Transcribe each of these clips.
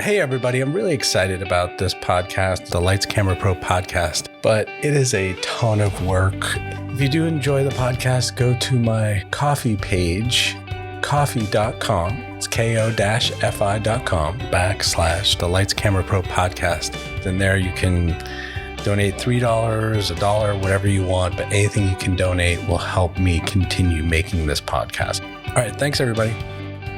Hey, everybody. I'm really excited about this podcast, the Lights Camera Pro podcast, but it is a ton of work. If you do enjoy the podcast, go to my Ko-fi page, ko-fi.com. It's ko-fi.com / the Lights Camera Pro podcast. And there you can donate $3, $1, whatever you want, but anything you can donate will help me continue making this podcast. All right. Thanks, everybody.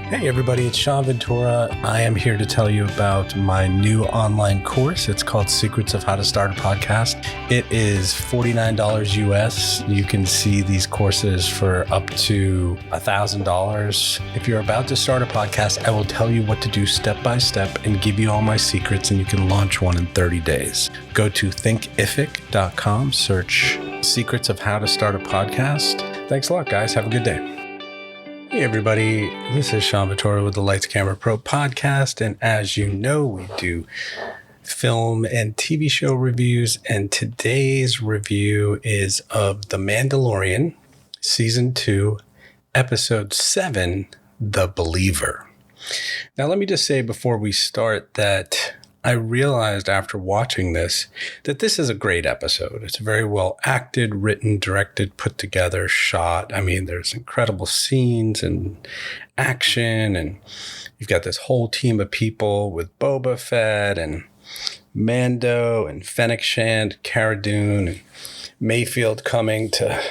Hey everybody, it's Sean Ventura. I am here to tell you about my new online course. It's called Secrets of How to Start a Podcast. It is $49 US. You can see these courses for up to $1,000. If you're about to start a podcast, I will tell you what to do step by step and give you all my secrets, and you can launch one in 30 days. Go to thinkific.com, search Secrets of How to Start a Podcast. Thanks a lot, guys. Have a good day. Hey everybody, this is Sean Ventura with the Lights Camera Pro podcast, and as you know, we do film and TV show reviews, and today's review is of The Mandalorian, Season 2, Episode 7, The Believer. Now let me just say before we start that I realized after watching this that this is a great episode. It's very well acted, written, directed, put together, shot. I mean, there's incredible scenes and action, and you've got this whole team of people with Boba Fett and Mando and Fennec Shand, Cara Dune, and Mayfield coming to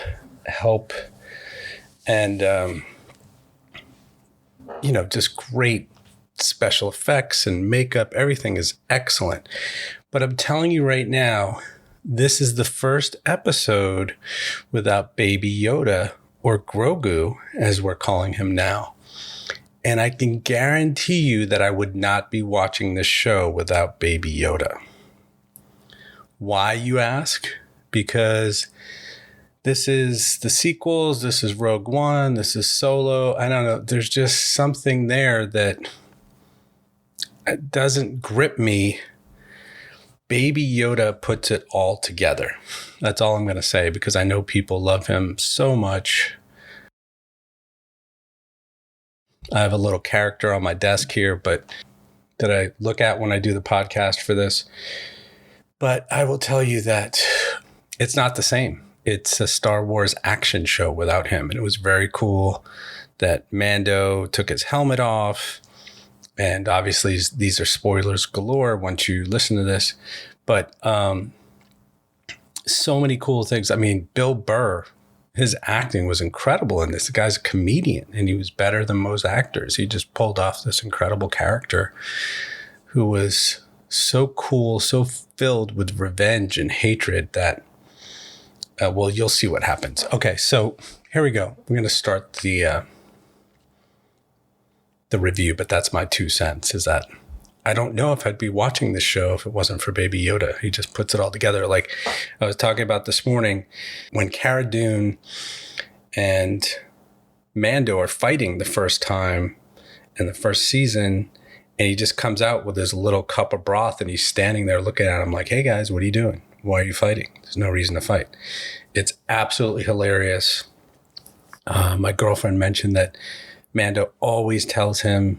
help, and just great special effects and makeup. Everything is excellent. But I'm telling you right now, this is the first episode without Baby Yoda, or Grogu, as we're calling him now. And I can guarantee you that I would not be watching this show without Baby Yoda. Why, you ask? Because this is the sequels, this is Rogue One, this is Solo. I don't know. There's just something there that it doesn't grip me. Baby Yoda puts it all together. That's all I'm going to say, because I know people love him so much. I have a little character on my desk here, but that I look at when I do the podcast for this. But I will tell you that it's not the same. It's a Star Wars action show without him. And it was very cool that Mando took his helmet off. And obviously, these are spoilers galore once you listen to this. But so many cool things. I mean, Bill Burr, his acting was incredible in this. The guy's a comedian, and he was better than most actors. He just pulled off this incredible character who was so cool, so filled with revenge and hatred that, you'll see what happens. Okay, so here we go. We're going to start the review, but that's my 2 cents, is that I don't know if I'd be watching this show if it wasn't for Baby Yoda. He just puts it all together. Like I was talking about this morning, when Cara Dune and Mando are fighting the first time in the first season, and he just comes out with his little cup of broth, and he's standing there looking at him like, hey guys, what are you doing? Why are you fighting? There's no reason to fight. It's absolutely hilarious. My girlfriend mentioned that Mando always tells Baby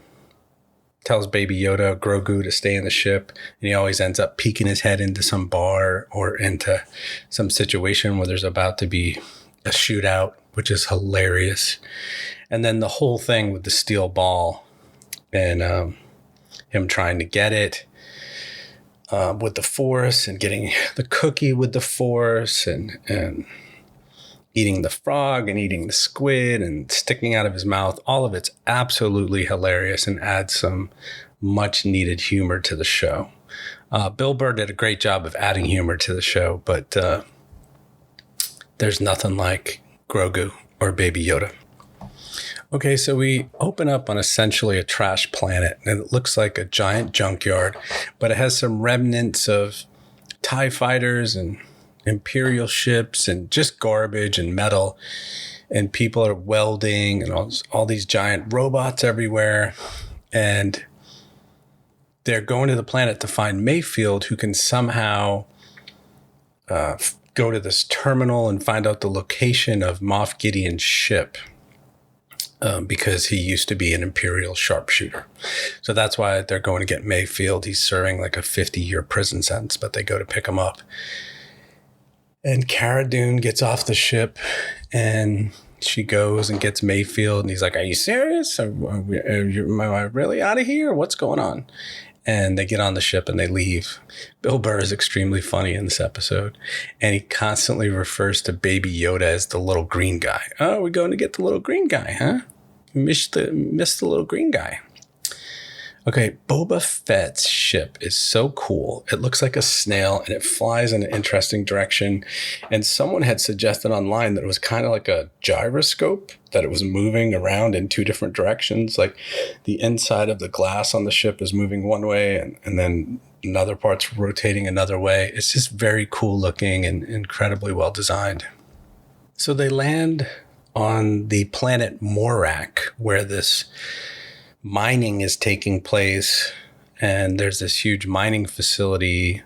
Yoda, Grogu, to stay in the ship. And he always ends up peeking his head into some bar or into some situation where there's about to be a shootout, which is hilarious. And then the whole thing with the steel ball and him trying to get it with the Force, and getting the cookie with the Force, and eating the frog and eating the squid and sticking out of his mouth. All of it's absolutely hilarious and adds some much needed humor to the show. Bill Burr did a great job of adding humor to the show, but there's nothing like Grogu or Baby Yoda. Okay, so we open up on essentially a trash planet, and it looks like a giant junkyard, but it has some remnants of TIE fighters and Imperial ships and just garbage and metal, and people are welding and all these giant robots everywhere. And they're going to the planet to find Mayfield, who can somehow go to this terminal and find out the location of Moff Gideon's ship. because he used to be an Imperial sharpshooter. So that's why they're going to get Mayfield. He's serving like a 50-year prison sentence, but they go to pick him up. And Cara Dune gets off the ship and she goes and gets Mayfield. And he's like, are you serious? Am I really out of here? What's going on? And they get on the ship and they leave. Bill Burr is extremely funny in this episode. And he constantly refers to Baby Yoda as the little green guy. Oh, we're going to get the little green guy, huh? Missed the little green guy. Okay, Boba Fett's ship is so cool. It looks like a snail and it flies in an interesting direction. And someone had suggested online that it was kind of like a gyroscope, that it was moving around in two different directions. Like the inside of the glass on the ship is moving one way and then another part's rotating another way. It's just very cool looking and incredibly well designed. So they land on the planet Morak, where this mining is taking place, and there's this huge mining facility,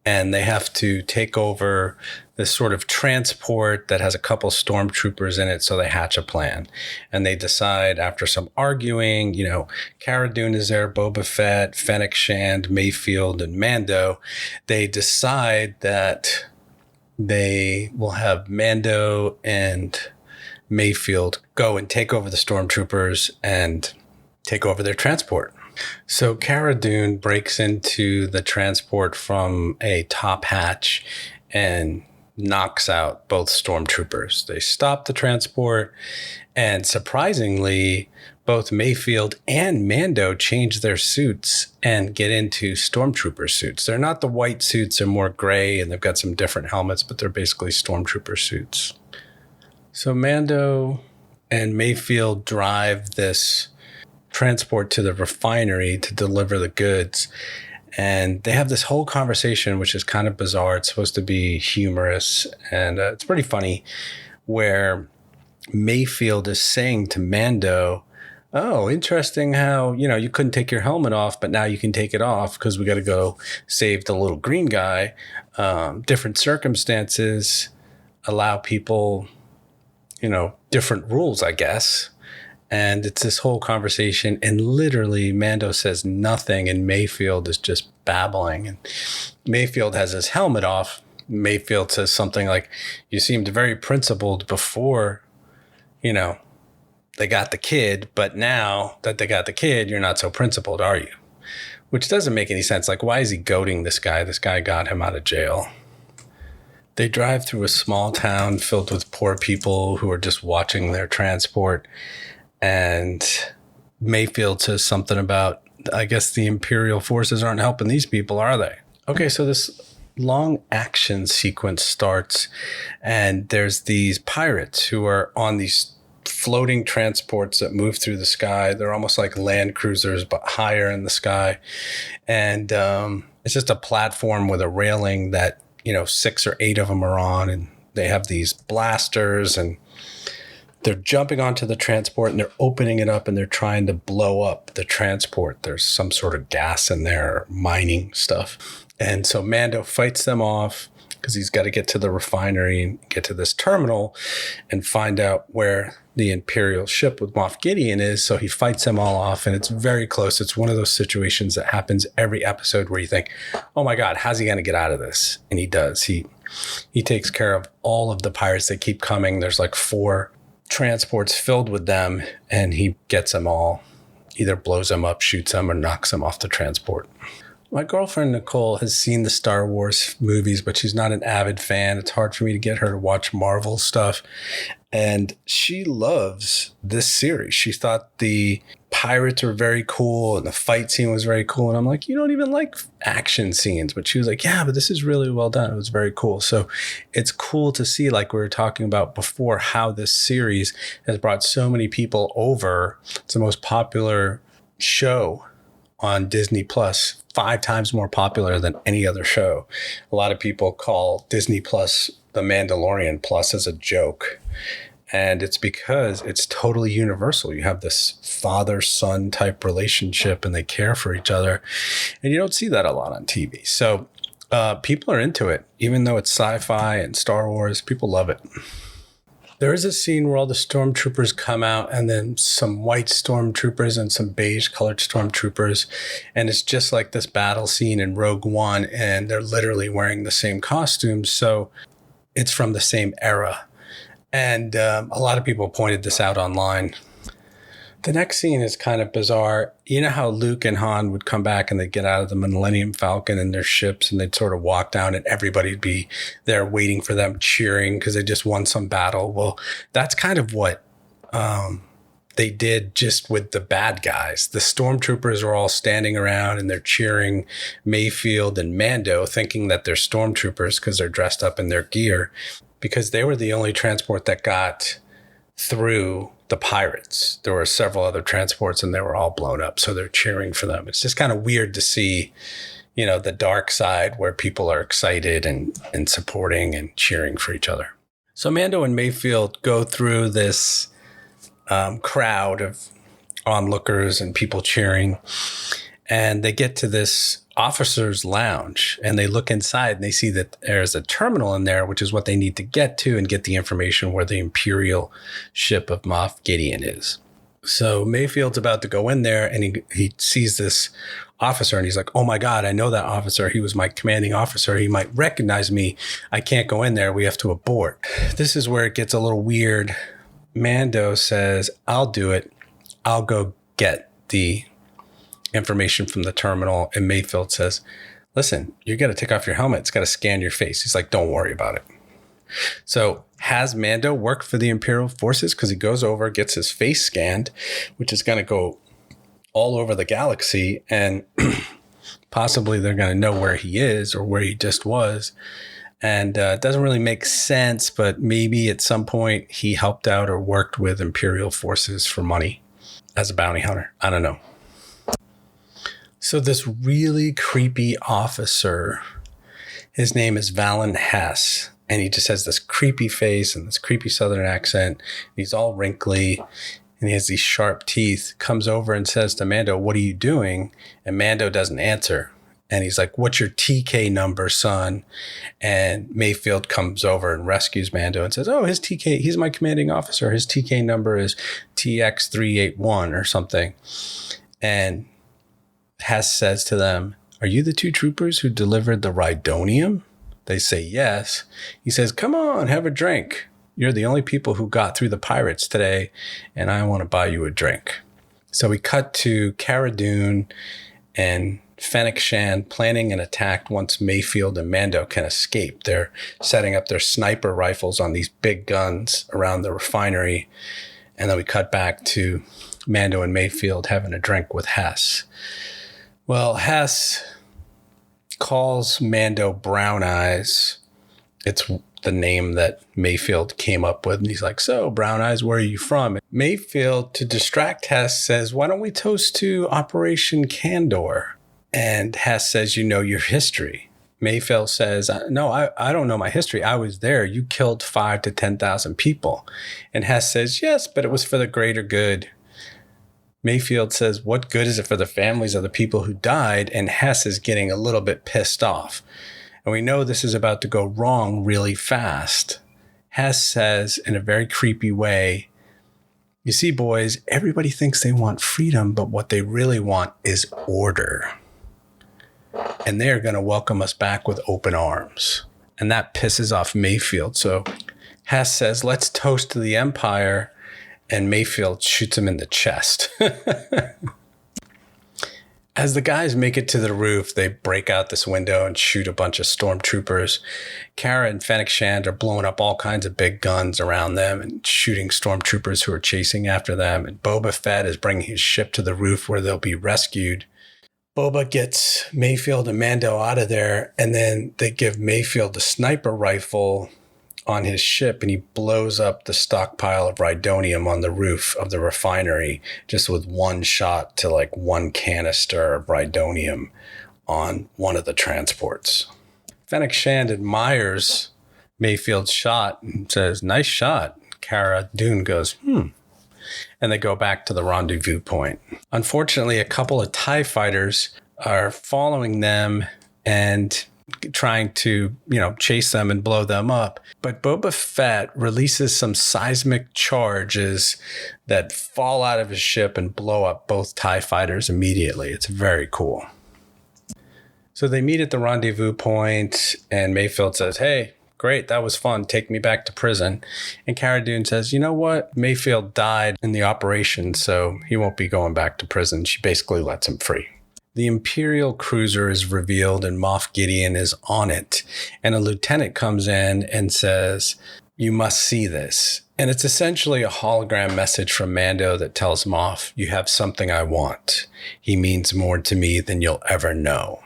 and they have to take over this sort of transport that has a couple stormtroopers in it. So they hatch a plan, and they decide after some arguing, Cara Dune is there, Boba Fett, Fennec Shand, Mayfield, and Mando. They decide that they will have Mando and Mayfield go and take over the stormtroopers and take over their transport. So Cara Dune breaks into the transport from a top hatch and knocks out both stormtroopers. They stop the transport, and surprisingly, both Mayfield and Mando change their suits and get into stormtrooper suits. They're not the white suits, they're more gray, and they've got some different helmets, but they're basically stormtrooper suits. So Mando and Mayfield drive this transport to the refinery to deliver the goods. And they have this whole conversation, which is kind of bizarre. It's supposed to be humorous, and it's pretty funny, where Mayfield is saying to Mando, oh, interesting how, you couldn't take your helmet off, but now you can take it off because we got to go save the little green guy. Different circumstances allow people, different rules, I guess. And it's this whole conversation, and literally Mando says nothing, and Mayfield is just babbling. And Mayfield has his helmet off. Mayfield says something like, you seemed very principled before, they got the kid, but now that they got the kid, you're not so principled, are you? Which doesn't make any sense. Like, why is he goading this guy? This guy got him out of jail. They drive through a small town filled with poor people who are just watching their transport. And Mayfield says something about, I guess the Imperial forces aren't helping these people, are they? Okay, so this long action sequence starts, and there's these pirates who are on these floating transports that move through the sky. They're almost like land cruisers, but higher in the sky. And it's just a platform with a railing that, 6 or 8 of them are on, and they have these blasters, and they're jumping onto the transport and they're opening it up and they're trying to blow up the transport. There's some sort of gas in there, mining stuff. And so Mando fights them off because he's got to get to the refinery and get to this terminal and find out where the Imperial ship with Moff Gideon is. So he fights them all off, and it's very close. It's one of those situations that happens every episode where you think, oh my God, how's he going to get out of this? And he does. He takes care of all of the pirates that keep coming. There's like 4 transports filled with them, and he gets them all, either blows them up, shoots them, or knocks them off the transport. My girlfriend Nicole has seen the Star Wars movies, but she's not an avid fan. It's hard for me to get her to watch Marvel stuff. And she loves this series. She thought the pirates were very cool and the fight scene was very cool. And I'm like, you don't even like action scenes. But she was like, yeah, but this is really well done. It was very cool. So it's cool to see, like we were talking about before, how this series has brought so many people over. It's the most popular show on Disney Plus, 5 times more popular than any other show. A lot of people call Disney Plus the Mandalorian Plus as a joke. And it's because it's totally universal. You have this father-son type relationship and they care for each other. And you don't see that a lot on TV. So people are into it. Even though it's sci-fi and Star Wars, people love it. There is a scene where all the stormtroopers come out and then some white stormtroopers and some beige colored stormtroopers. And it's just like this battle scene in Rogue One, and they're literally wearing the same costumes. So it's from the same era. And a lot of people pointed this out online. The next scene is kind of bizarre. You know how Luke and Han would come back and they'd get out of the Millennium Falcon in their ships and they'd sort of walk down and everybody'd be there waiting for them, cheering because they just won some battle. Well, that's kind of what they did just with the bad guys. The stormtroopers are all standing around and they're cheering Mayfield and Mando, thinking that they're stormtroopers because they're dressed up in their gear, because they were the only transport that got through the pirates. There were several other transports and they were all blown up. So they're cheering for them. It's just kind of weird to see, the dark side where people are excited and supporting and cheering for each other. So Mando and Mayfield go through this crowd of onlookers and people cheering. And they get to this officer's lounge and they look inside and they see that there's a terminal in there, which is what they need to get to and get the information where the Imperial ship of Moff Gideon is. So Mayfield's about to go in there and he sees this officer and he's like, oh my God, I know that officer. He was my commanding officer. He might recognize me. I can't go in there. We have to abort. This is where it gets a little weird. Mando says, I'll do it. I'll go get the information from the terminal. And Mayfield says, listen, you got to take off your helmet. It's got to scan your face. He's like, don't worry about it. So has Mando worked for the Imperial forces? Because he goes over, gets his face scanned, which is going to go all over the galaxy. And possibly they're going to know where he is or where he just was. And it doesn't really make sense, but maybe at some point he helped out or worked with Imperial forces for money as a bounty hunter. I don't know. So this really creepy officer, his name is Valen Hess, and he just has this creepy face and this creepy Southern accent. He's all wrinkly and he has these sharp teeth, comes over and says to Mando, what are you doing? And Mando doesn't answer. And he's like, what's your TK number, son? And Mayfield comes over and rescues Mando and says, oh, his TK, he's my commanding officer. His TK number is TX381 or something. And Hess says to them, are you the two troopers who delivered the Rhydonium? They say yes. He says, come on, have a drink. You're the only people who got through the pirates today, and I want to buy you a drink. So we cut to Cara Dune and Fennec Shand planning an attack once Mayfield and Mando can escape. They're setting up their sniper rifles on these big guns around the refinery. And then we cut back to Mando and Mayfield having a drink with Hess. Well, Hess calls Mando Brown Eyes. It's the name that Mayfield came up with. And he's like, so Brown Eyes, where are you from? And Mayfield, to distract Hess, says, why don't we toast to Operation Candor? And Hess says, you know your history. Mayfield says, no, I don't know my history. I was there. You killed 5,000 to 10,000 people. And Hess says, yes, but it was for the greater good. Mayfield says, what good is it for the families of the people who died? And Hess is getting a little bit pissed off. And we know this is about to go wrong really fast. Hess says in a very creepy way, you see, boys, everybody thinks they want freedom, but what they really want is order. And they're going to welcome us back with open arms. And that pisses off Mayfield. So Hess says, let's toast to the Empire. And Mayfield shoots him in the chest. As the guys make it to the roof, they break out this window and shoot a bunch of stormtroopers. Cara and Fennec Shand are blowing up all kinds of big guns around them and shooting stormtroopers who are chasing after them. And Boba Fett is bringing his ship to the roof where they'll be rescued. Boba gets Mayfield and Mando out of there, and then they give Mayfield a sniper rifle on his ship, and he blows up the stockpile of Rhydonium on the roof of the refinery just with one shot to like one canister of Rhydonium on one of the transports. Fennec Shand admires Mayfield's shot and says, nice shot. Cara Dune goes, And they go back to the rendezvous point. Unfortunately, a couple of TIE fighters are following them, and trying to, chase them and blow them up. But Boba Fett releases some seismic charges that fall out of his ship and blow up both TIE fighters immediately. It's very cool. So they meet at the rendezvous point, and Mayfield says, "Hey, great, that was fun. Take me back to prison." And Cara Dune says, "You know what? Mayfield died in the operation, so he won't be going back to prison." She basically lets him free. The Imperial cruiser is revealed and Moff Gideon is on it. And a lieutenant comes in and says, "You must see this." And it's essentially a hologram message from Mando that tells Moff, "You have something I want. He means more to me than you'll ever know."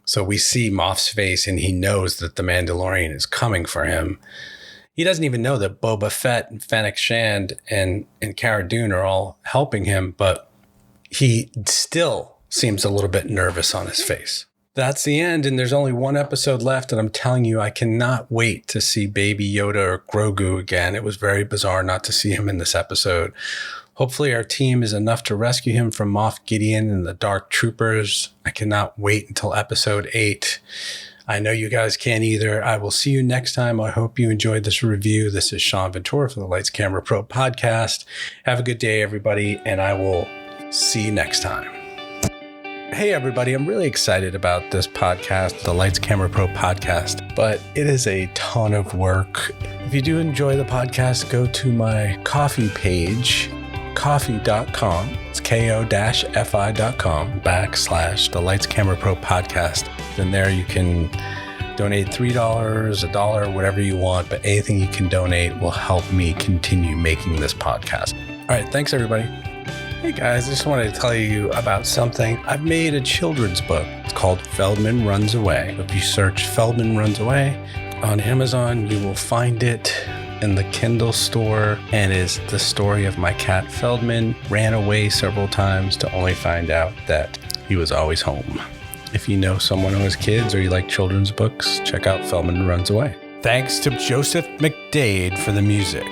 So we see Moff's face and he knows that the Mandalorian is coming for him. He doesn't even know that Boba Fett and Fennec Shand and Cara Dune are all helping him, but he still seems a little bit nervous on his face. That's the end, and there's only one episode left, and I'm telling you, I cannot wait to see Baby Yoda or Grogu again. It was very bizarre not to see him in this episode. Hopefully our team is enough to rescue him from Moff Gideon and the Dark Troopers. I cannot wait until episode 8. I know you guys can't either. I will see you next time. I hope you enjoyed this review. This is Sean Ventura for the Lights Camera Pro podcast. Have a good day, everybody, and I will see you next time. Hey, everybody. I'm really excited about this podcast, the Lights Camera Pro podcast, but it is a ton of work. If you do enjoy the podcast, go to my coffee page, coffee.com. It's ko-fi.com /the Lights Camera Pro podcast. Then there you can donate $3, $1, whatever you want, but anything you can donate will help me continue making this podcast. All right. Thanks, everybody. Hey guys, I just wanted to tell you about something. I've made a children's book. It's called Feldman Runs Away. If you search Feldman Runs Away on Amazon, you will find it in the Kindle store, and is the story of my cat Feldman. Ran away several times to only find out that he was always home. If you know someone who has kids or you like children's books, check out Feldman Runs Away. Thanks to Joseph McDade for the music.